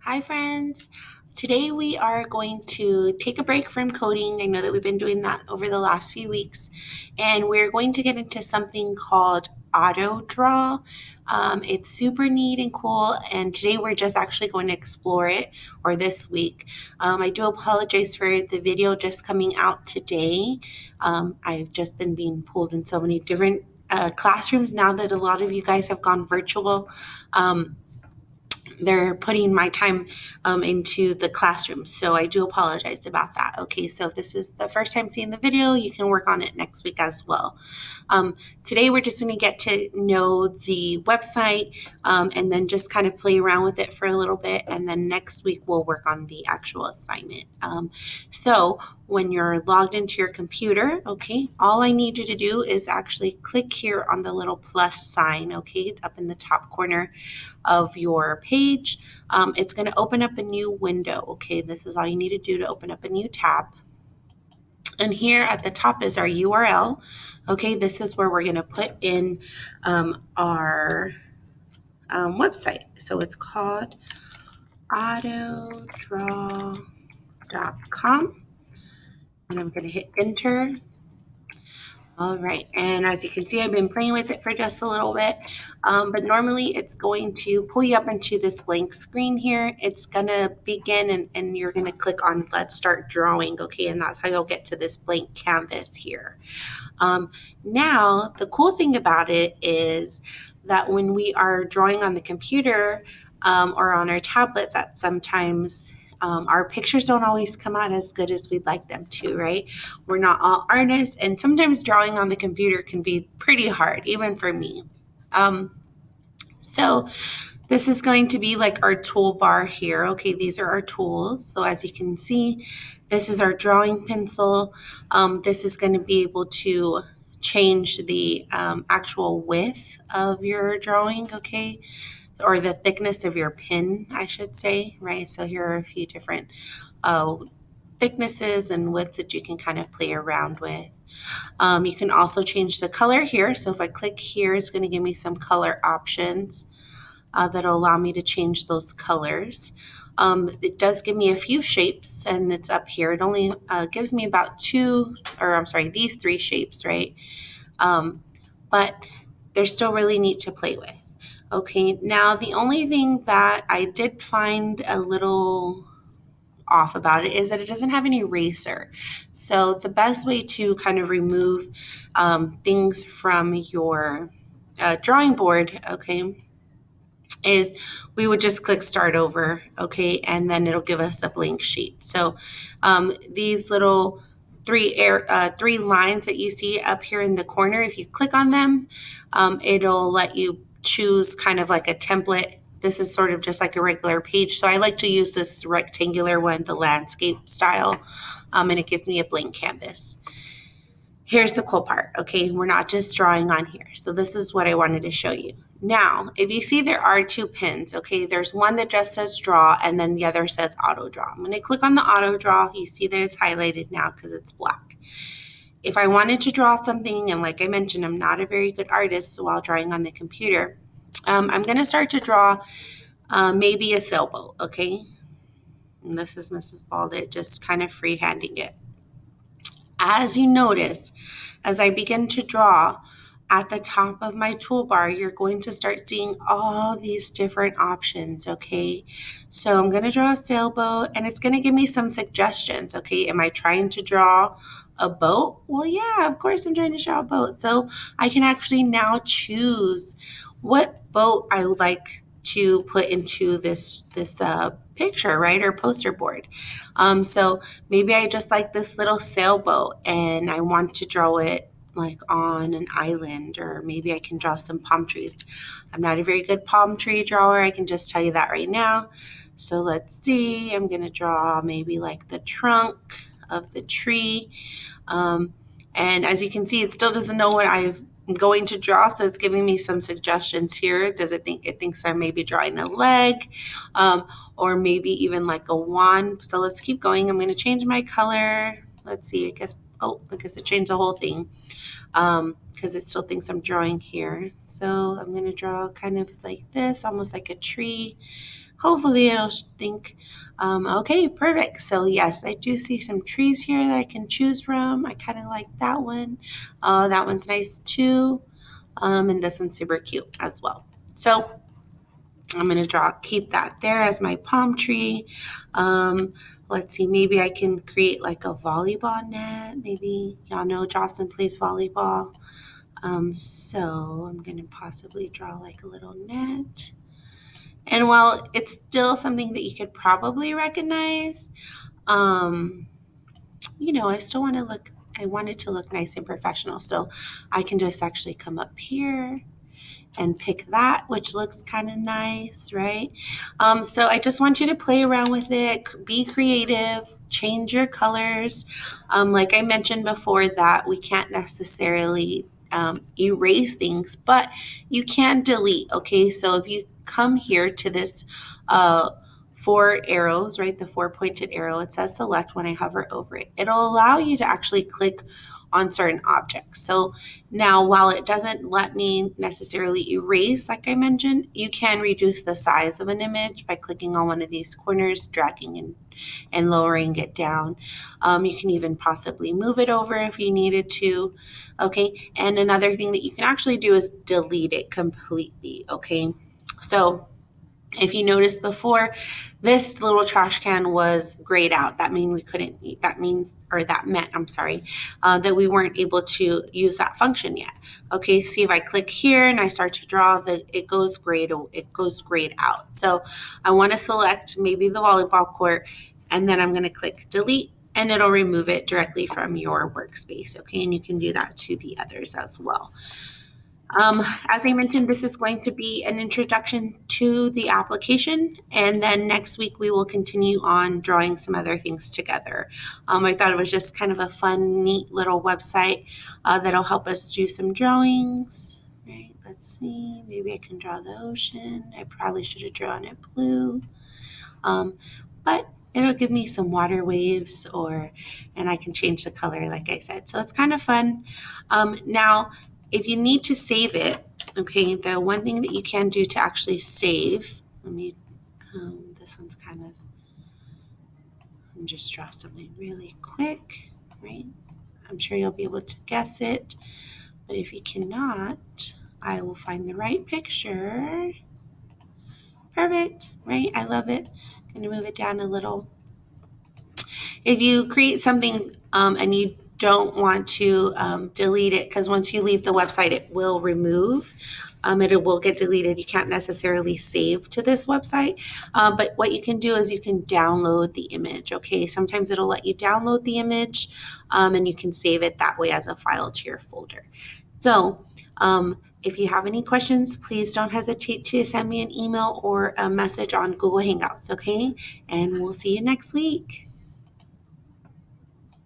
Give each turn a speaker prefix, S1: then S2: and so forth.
S1: Hi, friends. Today we are going to take a break from coding. I know that we've been doing that over the last few weeks, and we're going to get into something called auto draw. It's super neat and cool, and today we're just actually going to explore it, or this week. I do apologize for the video just coming out today. I've just been being pulled in so many different classrooms now that a lot of you guys have gone virtual. They're putting my time into the classroom. So I do apologize about that. Okay, so if this is the first time seeing the video, you can work on it next week as well. Today we're just going to get to know the website and then just kind of play around with it for a little bit. And then next week we'll work on the actual assignment. So when you're logged into your computer, okay, all I need you to do is actually click here on the little plus sign, okay, up in the top corner of your page. It's going to open up a new window, okay? This is all you need to do to open up a new tab. And here at the top is our URL. Okay, this is where we're going to put in our website. So it's called autodraw.com. And I'm going to hit enter. All right, and as you can see, I've been playing with it for just a little bit, but normally it's going to pull you up into this blank screen here. It's gonna begin and you're gonna click on let's start drawing, okay, and that's how you'll get to this blank canvas here. Now, the cool thing about it is that when we are drawing on the computer or on our tablets, that sometimes our pictures don't always come out as good as we'd like them to, right? We're not all artists, and sometimes drawing on the computer can be pretty hard, even for me. So this is going to be like our toolbar here. Okay, these are our tools. So as you can see, this is our drawing pencil. This is going to be able to change the actual width of your drawing, okay? Or the thickness of your pen, I should say, right? So here are a few different thicknesses and widths that you can kind of play around with. You can also change the color here. So if I click here, it's going to give me some color options that'll allow me to change those colors. It does give me a few shapes, and it's up here. It only gives me about these three shapes, right? But they're still really neat to play with. Okay, now the only thing that I did find a little off about it is that it doesn't have an eraser. So the best way to kind of remove things from your drawing board, okay, is we would just click start over, okay, and then it'll give us a blank sheet. So these little three lines that you see up here in the corner, if you click on them, it'll let you choose kind of like a template. This is sort of just like a regular page. So I like to use this rectangular one, the landscape style, and it gives me a blank canvas. Here's the cool part, okay? We're not just drawing on here. So this is what I wanted to show you. Now, if you see there are two pins, okay, there's one that just says draw and then the other says auto draw. I'm gonna click on the auto draw. You see that it's highlighted now because it's black. If I wanted to draw something, and like I mentioned, I'm not a very good artist while drawing on the computer, I'm gonna start to draw maybe a sailboat, okay? And this is Mrs. Balditt just kind of freehanding it. As you notice, as I begin to draw, at the top of my toolbar, you're going to start seeing all these different options, okay? So I'm gonna draw a sailboat, and it's gonna give me some suggestions, okay? Am I trying to draw a boat? Well, yeah, of course I'm trying to draw a boat. So I can actually now choose what boat I would like to put into this picture, right, or poster board. So maybe I just like this little sailboat and I want to draw it like on an island, or maybe I can draw some palm trees. I'm not a very good palm tree drawer, I can just tell you that right now. So let's see, I'm gonna draw maybe like the trunk of the tree. And as you can see, it still doesn't know what I'm going to draw, so it's giving me some suggestions here. Does it think it thinks I'm maybe drawing a leg, or maybe even like a wand? So let's keep going. I'm going to change my color. Let's see, I guess it changed the whole thing because it still thinks I'm drawing here. So I'm going to draw kind of like this, almost like a tree. hopefully it'll think, okay, perfect. So yes, I do see some trees here that I can choose from. I kind of like that one. That one's nice too. And this one's super cute as well. So I'm going to keep that there as my palm tree. Let's see, maybe I can create like a volleyball net. Maybe y'all know Jocelyn plays volleyball. So I'm going to possibly draw like a little net. And while it's still something that you could probably recognize, I still I want it to look nice and professional. So I can just actually come up here and pick that, which looks kind of nice, right? So I just want you to play around with it, be creative, change your colors. Like I mentioned before, that we can't necessarily erase things, but you can delete, okay? So if you come here to this four arrows, right? The four pointed arrow, it says select when I hover over it. It'll allow you to actually click on certain objects. So now, while it doesn't let me necessarily erase, like I mentioned, you can reduce the size of an image by clicking on one of these corners, dragging and lowering it down. You can even possibly move it over if you needed to. Okay. And another thing that you can actually do is delete it completely. Okay. So if you noticed before, this little trash can was grayed out. That meant, I'm sorry, that we weren't able to use that function yet. Okay, see if I click here and I start to draw, it goes grayed out. So I want to select maybe the volleyball court, and then I'm going to click delete, and it'll remove it directly from your workspace. Okay, and you can do that to the others as well. As I mentioned, this is going to be an introduction to the application, and then next week we will continue on drawing some other things together. I thought it was just kind of a fun, neat little website that'll help us do some drawings. Right? Let's see. Maybe I can draw the ocean. I probably should have drawn it blue, but it'll give me some water waves, and I can change the color, like I said. So it's kind of fun. Now, if you need to save it, okay, the one thing that you can do to actually save, this one's kind of, let me just draw something really quick, right? I'm sure you'll be able to guess it, but if you cannot, I will find the right picture. Perfect, right? I love it. I'm going to move it down a little. If you create something and you don't want to delete it, because once you leave the website, it will remove. It will get deleted. You can't necessarily save to this website. But what you can do is you can download the image, okay? Sometimes it'll let you download the image, and you can save it that way as a file to your folder. So if you have any questions, please don't hesitate to send me an email or a message on Google Hangouts, okay? And we'll see you next week.